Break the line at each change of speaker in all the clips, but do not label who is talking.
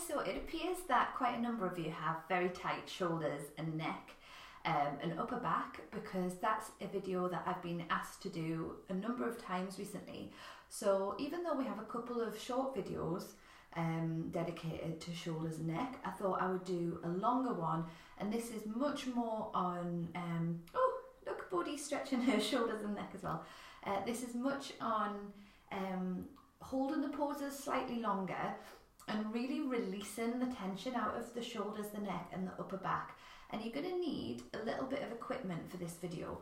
so it appears that quite a number of you have very tight shoulders and neck and upper back, because that's a video that I've been asked to do a number of times recently. So even though we have a couple of short videos dedicated to shoulders and neck, I thought I would do a longer one, and this is much more on, oh look, Bodhi's stretching her shoulders and neck as well. This is much on holding the poses slightly longer and really releasing the tension out of the shoulders, the neck and the upper back. And you're going to need a little bit of equipment for this video.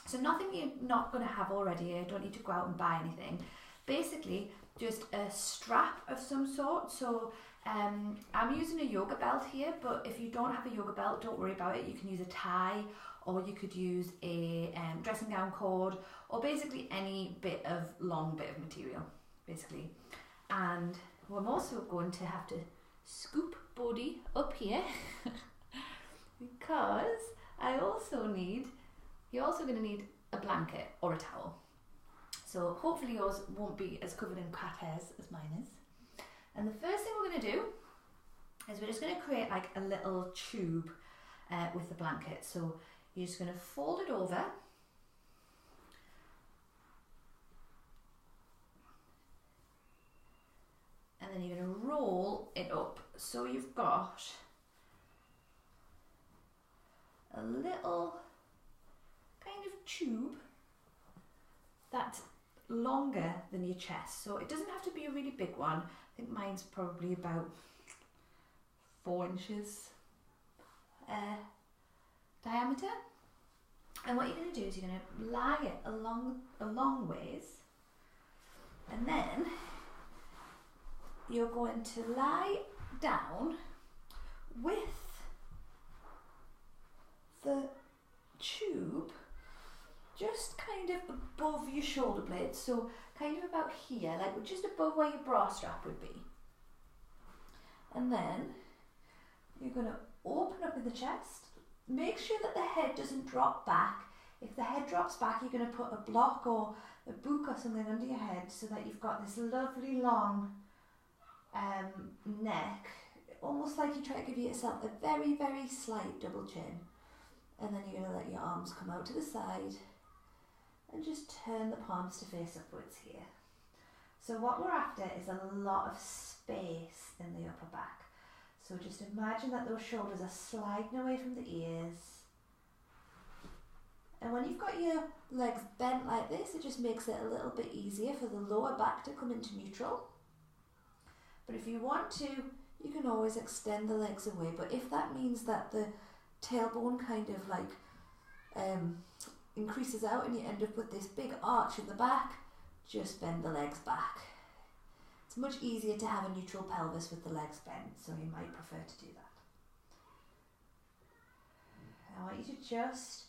So nothing you're not going to have already. You don't need to go out and buy anything. Basically, just a strap of some sort. So I'm using a yoga belt here, but if you don't have a yoga belt, don't worry about it. You can use a tie, or you could use a dressing gown cord, or basically any long bit of material, basically. And I'm also going to have to scoop Bodhi up here because you're also going to need a blanket or a towel. So hopefully yours won't be as covered in cat hairs as mine is. And the first thing we're going to do is we're just going to create like a little tube with the blanket. So you're just going to fold it over, and then you're going to roll it up. So you've got a little kind of tube that's longer than your chest. So it doesn't have to be a really big one. I think mine's probably about 4 inches diameter. And what you're going to do is you're going to lie it a long ways, and then you're going to lie down with the tube just kind of above your shoulder blades, so kind of about here, like just above where your bra strap would be. And then you're going to open up in the chest. Make sure that the head doesn't drop back. If the head drops back, you're going to put a block or a book or something under your head so that you've got this lovely long neck, almost like you try to give yourself a very, very slight double chin. And then you're going to let your arms come out to the side and just turn the palms to face upwards here. So what we're after is a lot of space in the upper back. So just imagine that those shoulders are sliding away from the ears. And when you've got your legs bent like this, it just makes it a little bit easier for the lower back to come into neutral. But if you want to, you can always extend the legs away. But if that means that the tailbone kind of like increases out and you end up with this big arch in the back, just bend the legs back. It's much easier to have a neutral pelvis with the legs bent, so you might prefer to do that. I want you to just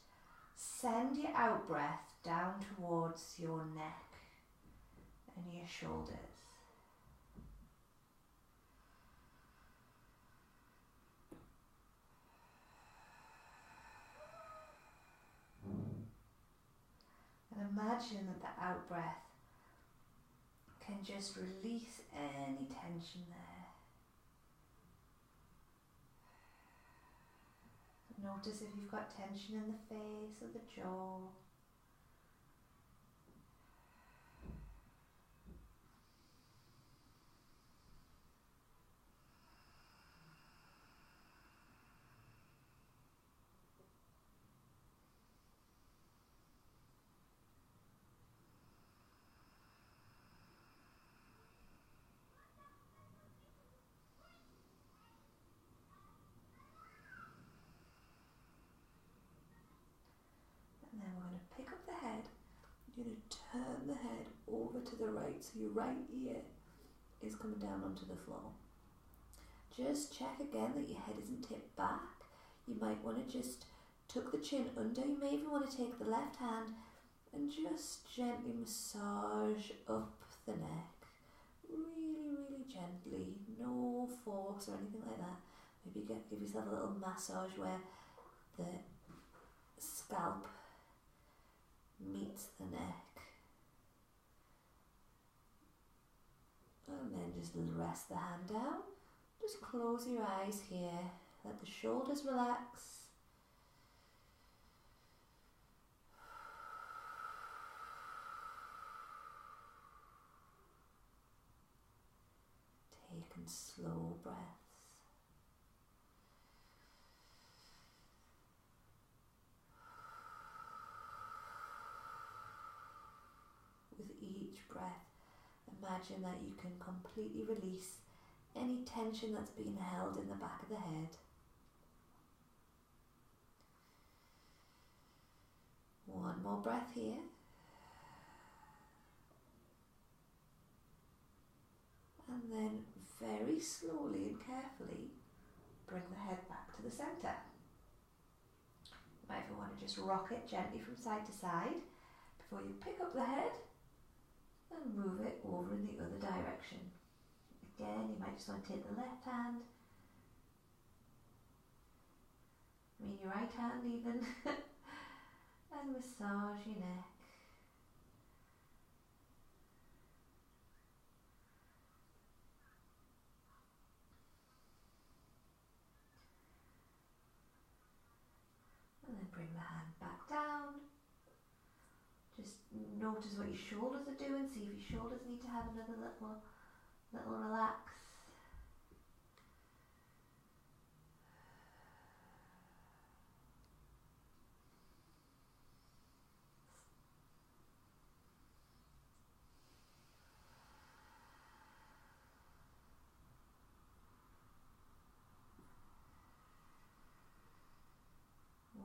send your out breath down towards your neck and your shoulders. And imagine that the out breath can just release any tension there. Notice if you've got tension in the face or the jaw. You're going to turn the head over to the right, so your right ear is coming down onto the floor. Just check again that your head isn't tipped back. You might want to just tuck the chin under. You may even want to take the left hand and just gently massage up the neck. Really, really gently. No force or anything like that. Maybe give yourself a little massage where the scalp meets the neck, and then just rest the hand down Just close your eyes here, let the shoulders relax. Take in slow breaths. With each breath, imagine that you can completely release any tension that's been held in the back of the head. One more breath here. And then very slowly and carefully bring the head back to the centre. You might even want to just rock it gently from side to side before you pick up the head and move it over in the other direction. Again, you might just want to take the left hand, your right hand even, and massage your neck. And then bring the hand back down. Just notice what your shoulders are doing, see if your shoulders need to have another little relax.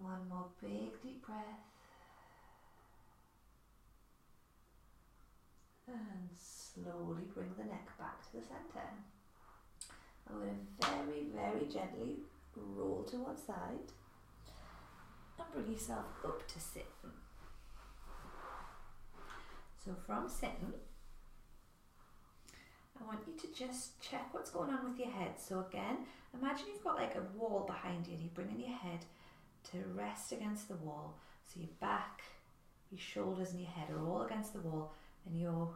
One more big deep breath. And slowly bring the neck back to the centre. I'm going to very, very gently roll to one side and bring yourself up to sitting. So from sitting, I want you to just check what's going on with your head. So again, imagine you've got like a wall behind you and you're bringing your head to rest against the wall. So your back, your shoulders and your head are all against the wall and your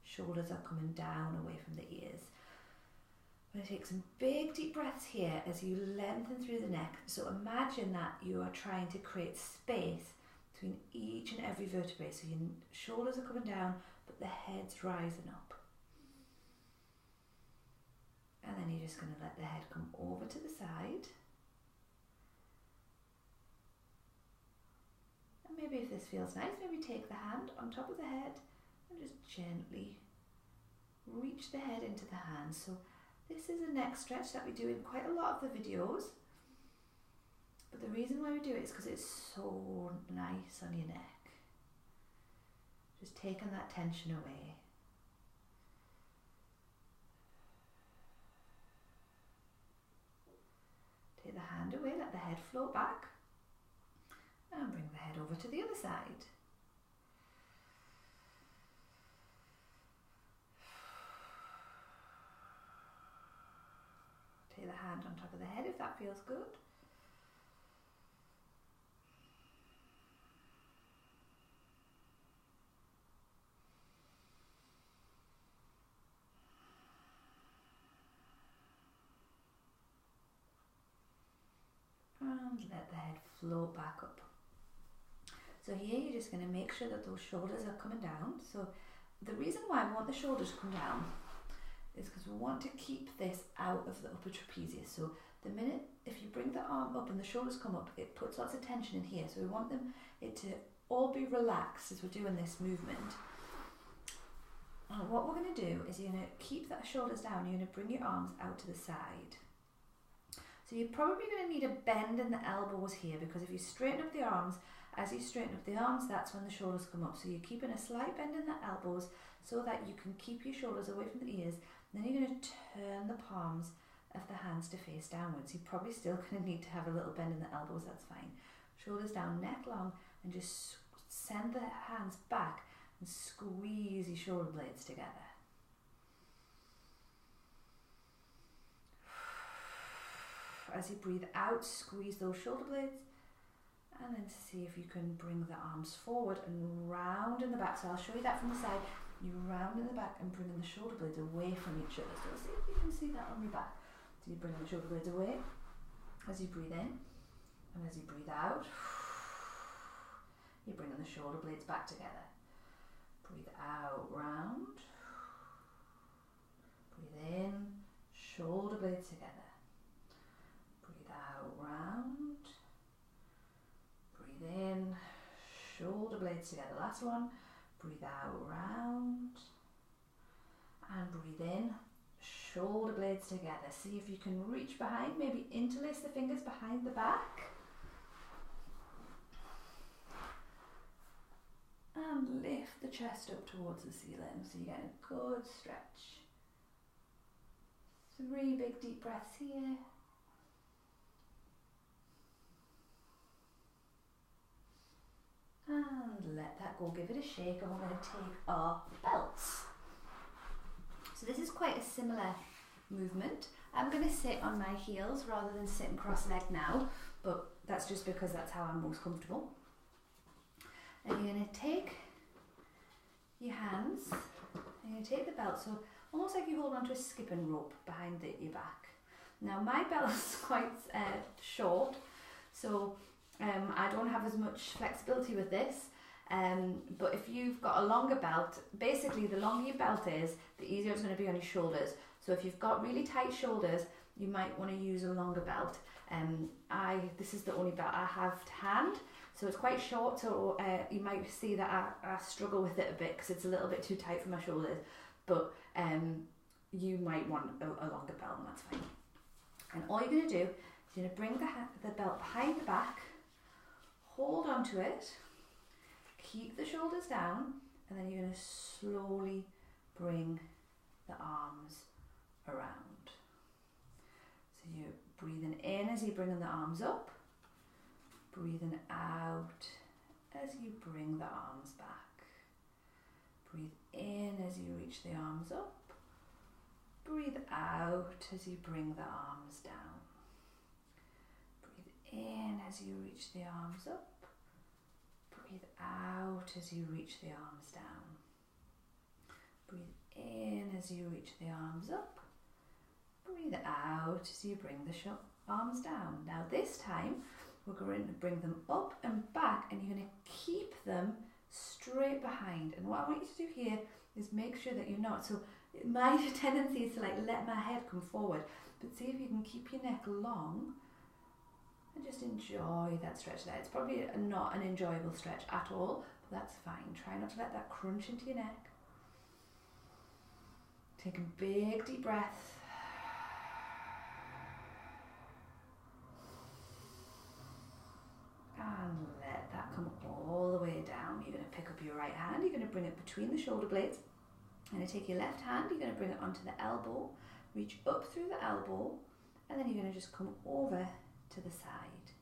shoulders are coming down away from the ears. I'm going to take some big deep breaths here as you lengthen through the neck. So imagine that you are trying to create space between each and every vertebrae. So your shoulders are coming down, but the head's rising up. And then you're just going to let the head come over to the side. And maybe if this feels nice, maybe take the hand on top of the head and just gently reach the head into the hand. So this is a neck stretch that we do in quite a lot of the videos. But the reason why we do it is because it's so nice on your neck. Just taking that tension away. Take the hand away, let the head float back. And bring the head over to the other side. Take the hand on top of the head if that feels good. And let the head float back up. So here you're just going to make sure that those shoulders are coming down. So the reason why I want the shoulders to come down is because we want to keep this out of the upper trapezius. So the minute, if you bring the arm up and the shoulders come up, it puts lots of tension in here. So we want it to all be relaxed as we're doing this movement. And what we're going to do is you're going to keep that shoulders down. You're going to bring your arms out to the side. So you're probably going to need a bend in the elbows here, because if you straighten up the arms, as you straighten up the arms, that's when the shoulders come up. So you're keeping a slight bend in the elbows so that you can keep your shoulders away from the ears. Then you're going to turn the palms of the hands to face downwards. You're probably still going to need to have a little bend in the elbows, that's fine. Shoulders down, neck long, and just send the hands back and squeeze your shoulder blades together. As you breathe out, squeeze those shoulder blades, and then see if you can bring the arms forward and round in the back. So I'll show you that from the side. You round in the back and bring the shoulder blades away from each other. So see if you can see that on your back. So you bring the shoulder blades away as you breathe in, and as you breathe out, you're bringing the shoulder blades back together. Breathe out, round. Breathe in, shoulder blades together. Breathe out, round. Breathe in, shoulder blades together. Last one. Breathe out, round. And breathe in, shoulder blades together. See if you can reach behind, maybe interlace the fingers behind the back. And lift the chest up towards the ceiling so you get a good stretch. 3 big deep breaths here. And let that go, give it a shake, and we're going to take our belts. So this is quite a similar movement. I'm going to sit on my heels rather than sitting cross-legged now, but that's just because that's how I'm most comfortable. And you're going to take your hands, and you're going to take the belt, so almost like you hold onto a skipping rope behind your back. Now my belt is quite short, so I don't have as much flexibility with this, but if you've got a longer belt, basically the longer your belt is, the easier it's going to be on your shoulders. So if you've got really tight shoulders, you might want to use a longer belt. This is the only belt I have to hand, so it's quite short, so you might see that I struggle with it a bit because it's a little bit too tight for my shoulders, but you might want a longer belt, and that's fine. And all you're going to do is you're going to bring the belt behind the back, hold onto it, keep the shoulders down, and then you're going to slowly bring the arms around. So you're breathing in as you're bringing the arms up, breathing out as you bring the arms back. Breathe in as you reach the arms up, breathe out as you bring the arms down. Breathe in as you reach the arms up, breathe out as you reach the arms down. Breathe in as you reach the arms up, breathe out as you bring the arms down. Now this time we're going to bring them up and back, and you're going to keep them straight behind. And what I want you to do here is make sure that you're not, so my tendency is to like let my head come forward, but see if you can keep your neck long and just enjoy that stretch there. It's probably not an enjoyable stretch at all, but that's fine. Try not to let that crunch into your neck. Take a big deep breath. And let that come all the way down. You're going to pick up your right hand, you're going to bring it between the shoulder blades. You're going to take your left hand, you're going to bring it onto the elbow, reach up through the elbow, and then you're going to just come over to the side.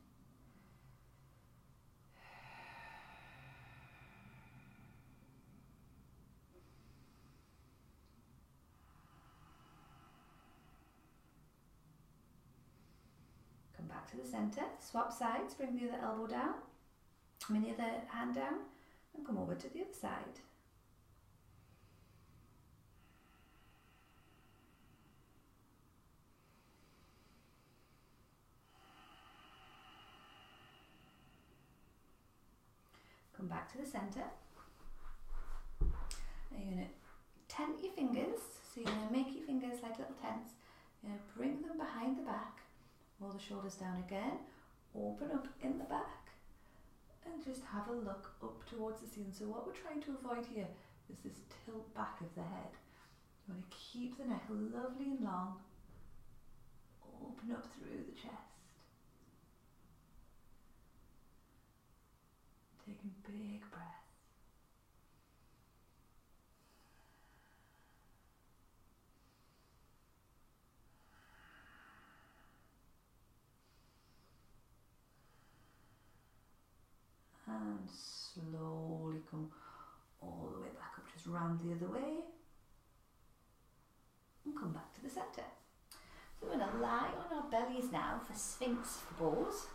Come back to the center, swap sides, bring the other elbow down, bring the other hand down, and come over to the other side. Come back to the center. Now you're going to tent your fingers, so you're going to make your fingers like little tents. You're going to bring them behind the back, roll the shoulders down again, open up in the back, and just have a look up towards the ceiling. So what we're trying to avoid here is this tilt back of the head. You want to keep the neck lovely and long, open up through the chest. Taking big breaths. And slowly come all the way back up, just round the other way. And come back to the centre. So we're going to lie on our bellies now for Sphinx pose.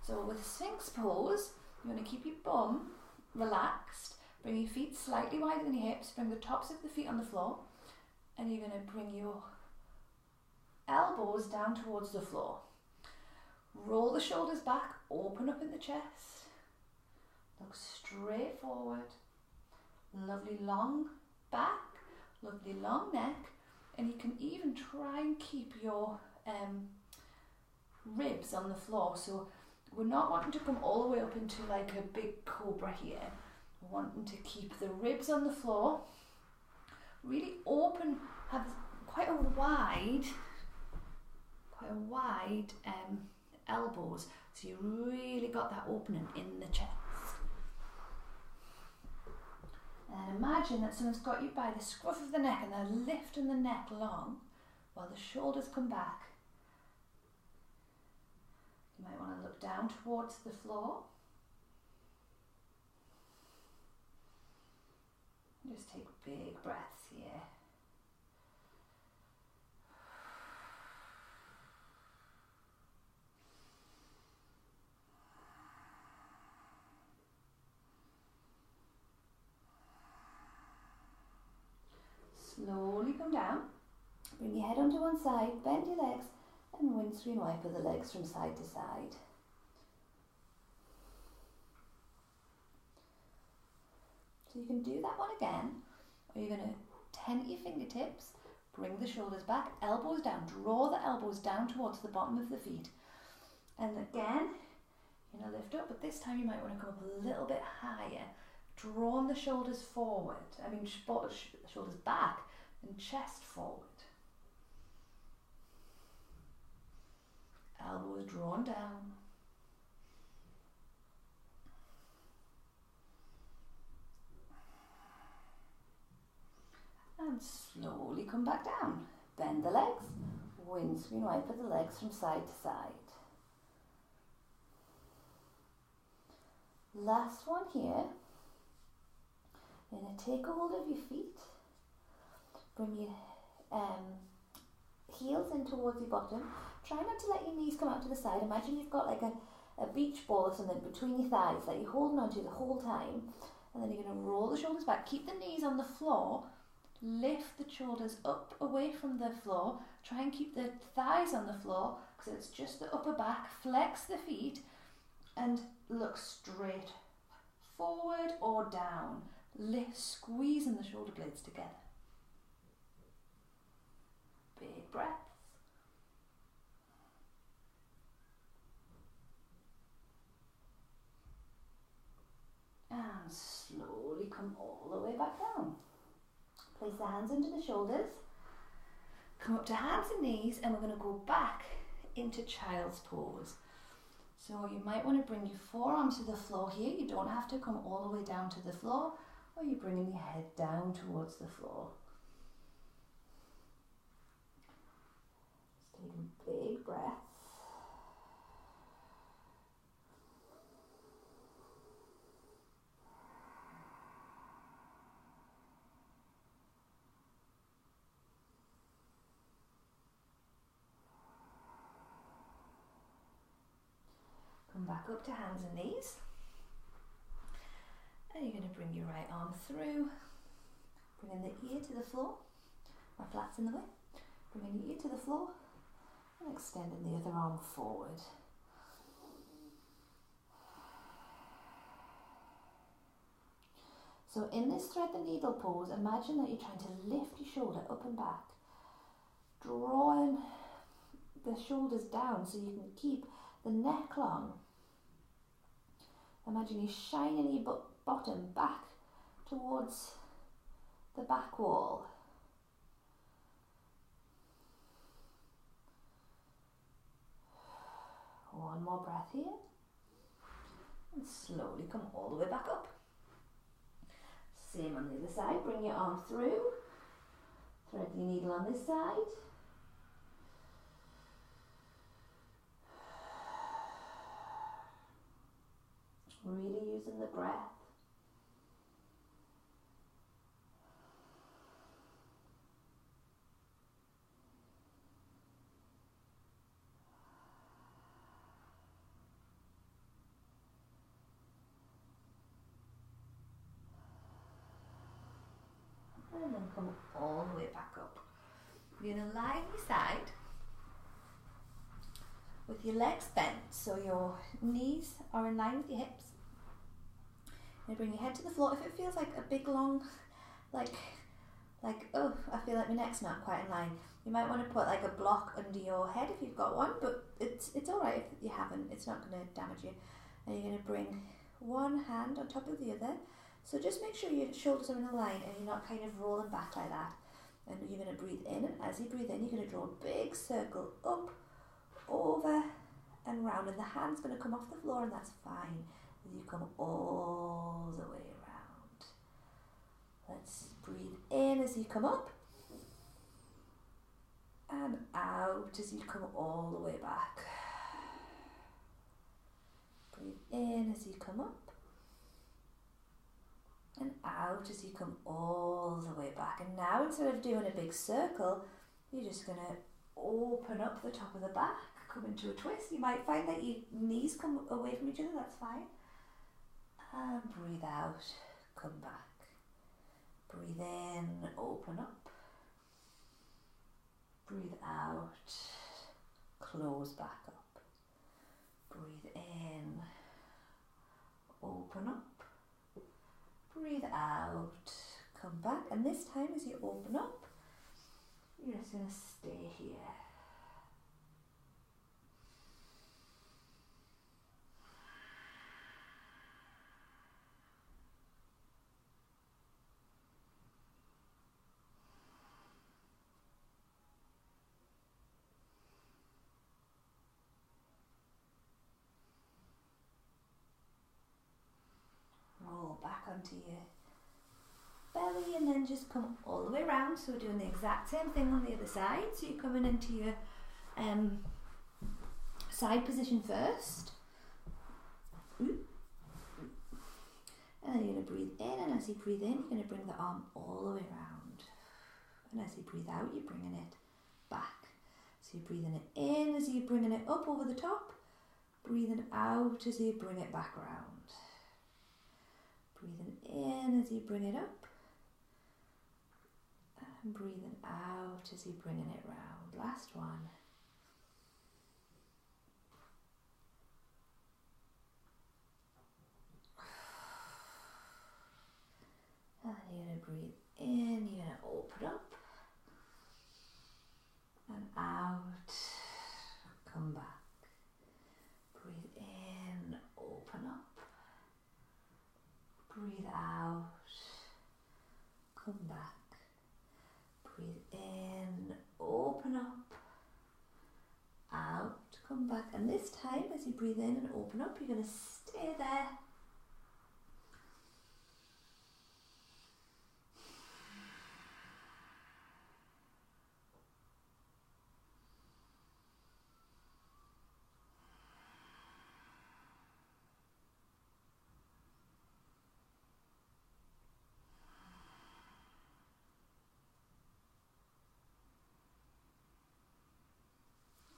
So with Sphinx pose, you want to keep your bum relaxed, bring your feet slightly wider than your hips, bring the tops of the feet on the floor, and you're going to bring your elbows elbows down towards the floor. Roll the shoulders back, open up in the chest. Look straight forward. Lovely long back, lovely long neck, and you can even try and keep your ribs on the floor. So we're not wanting to come all the way up into like a big cobra here. We're wanting to keep the ribs on the floor, really open, have quite a wide elbows, so you really got that opening in the chest. And imagine that someone's got you by the scruff of the neck and they're lifting the neck long while the shoulders come back. You might want to look down towards the floor. Just take big breaths here. Slowly come down, bring your head onto one side, bend your legs and windscreen wiper the legs from side to side. So you can do that one again, or you're going to tent your fingertips, bring the shoulders back, elbows down, draw the elbows down towards the bottom of the feet. And again, you're going to lift up, but this time you might want to come up a little bit higher, drawing the shoulders forward, shoulders back and chest forward. Elbows drawn down. And slowly come back down. Bend the legs, windscreen wiper the legs from side to side. Last one here. You're going to take a hold of your feet, bring your heels in towards your bottom. Try not to let your knees come out to the side. Imagine you've got like a beach ball or something between your thighs that you're holding onto the whole time. And then you're going to roll the shoulders back. Keep the knees on the floor. Lift the shoulders up away from the floor. Try and keep the thighs on the floor because it's just the upper back. Flex the feet and look straight forward or down. Lift, squeezing the shoulder blades together. Big breaths. And slowly come all the way back down. Place the hands under the shoulders. Come up to hands and knees, and we're going to go back into child's pose. So you might want to bring your forearms to the floor here. You don't have to come all the way down to the floor, or you're bringing your head down towards the floor. Just taking big breaths. Come back up to hands and knees. And you're going to bring your right arm through, bringing the ear to the floor. My flat's in the way. Bringing the ear to the floor and extending the other arm forward. So in this thread the needle pose, imagine that you're trying to lift your shoulder up and back, drawing the shoulders down so you can keep the neck long. Imagine you're shining your bottom back towards the back wall. One more breath here. And slowly come all the way back up. Same on the other side. Bring your arm through. Thread your needle on this side. Really using the breath. And then come all the way back up. You're going to lie on your side. with your legs bent, so your knees are in line with your hips. You bring your head to the floor. If it feels like a big long, like oh, I feel like my neck's not quite in line, you might want to put like a block under your head if you've got one, but it's all right if you haven't. It's not going to damage you. And you're going to bring one hand on top of the other. So just make sure your shoulders are in a line and you're not kind of rolling back like that. And you're going to breathe in, and as you breathe in, you're going to draw a big circle up, over, and round. And the hand's going to come off the floor, and that's fine. You come all the way around. Let's breathe in as you come up, and out as you come all the way back. Breathe in as you come up, and out as you come all the way back. And now, instead of doing a big circle, you're just going to open up the top of the back, come into a twist. You might find that your knees come away from each other, that's fine. And breathe out, come back. Breathe in, open up. Breathe out, close back up. Breathe in, open up. Breathe out, come back. And this time as you open up, you're just going to stay here. Roll back onto your belly and then just come all the way around. So we're doing the exact same thing on the other side. So you're coming into your side position first. And then you're going to breathe in, and as you breathe in, you're going to bring the arm all the way around. And as you breathe out, you're bringing it back. So you're breathing it in as you're bringing it up over the top. Breathing out as you bring it back around. Breathing in as you bring it up, and breathing out as you're bringing it round. Last one. And you're going to breathe in, you're going to open up, and out, come back. Breathe in, open up. Breathe out, come back. Breathe in, open up, out, come back. And this time, as you breathe in and open up, you're going to stay there.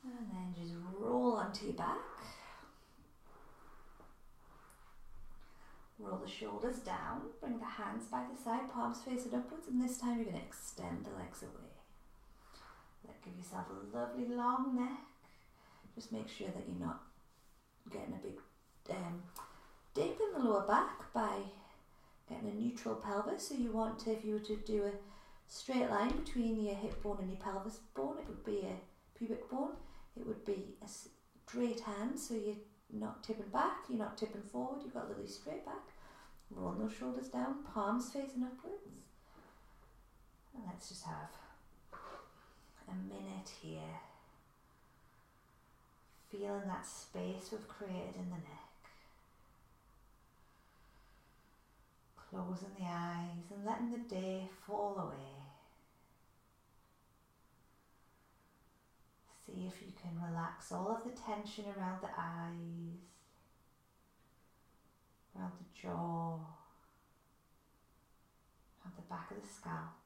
And then just roll onto your back. Roll the shoulders down, bring the hands by the side, palms facing upwards, and this time you're going to extend the legs away. Give yourself a lovely long neck. Just make sure that you're not getting a big dip in the lower back by getting a neutral pelvis. So you want to, if you were to do a straight line between your hip bone and your pelvis bone, it would be a pubic bone. It would be a straight hand, so you're not tipping back, you're not tipping forward, you've got a lovely straight back. Roll those shoulders down, palms facing upwards. And let's just have a minute here, feeling that space we've created in the neck. Closing the eyes and letting the day fall away. See if you can relax all of the tension around the eyes, around the jaw, around the back of the scalp.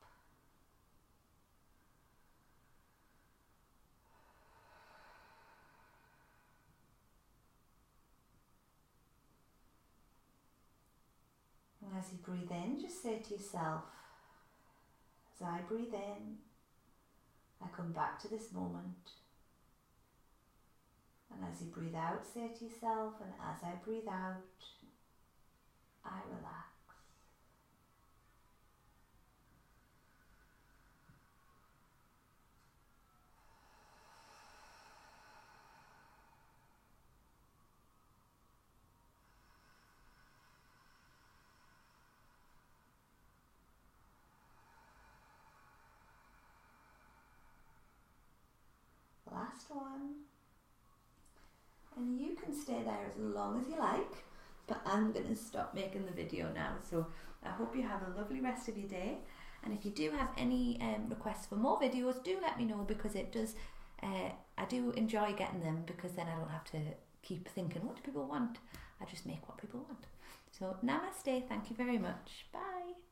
And as you breathe in, just say to yourself, as I breathe in, I come back to this moment. And as you breathe out, say to yourself, and as I breathe out, I relax. Last one. And you can stay there as long as you like, but I'm going to stop making the video now. So I hope you have a lovely rest of your day. And if you do have any requests for more videos, do let me know, because it does, I do enjoy getting them, because then I don't have to keep thinking, what do people want? I just make what people want. So namaste, thank you very much. Bye.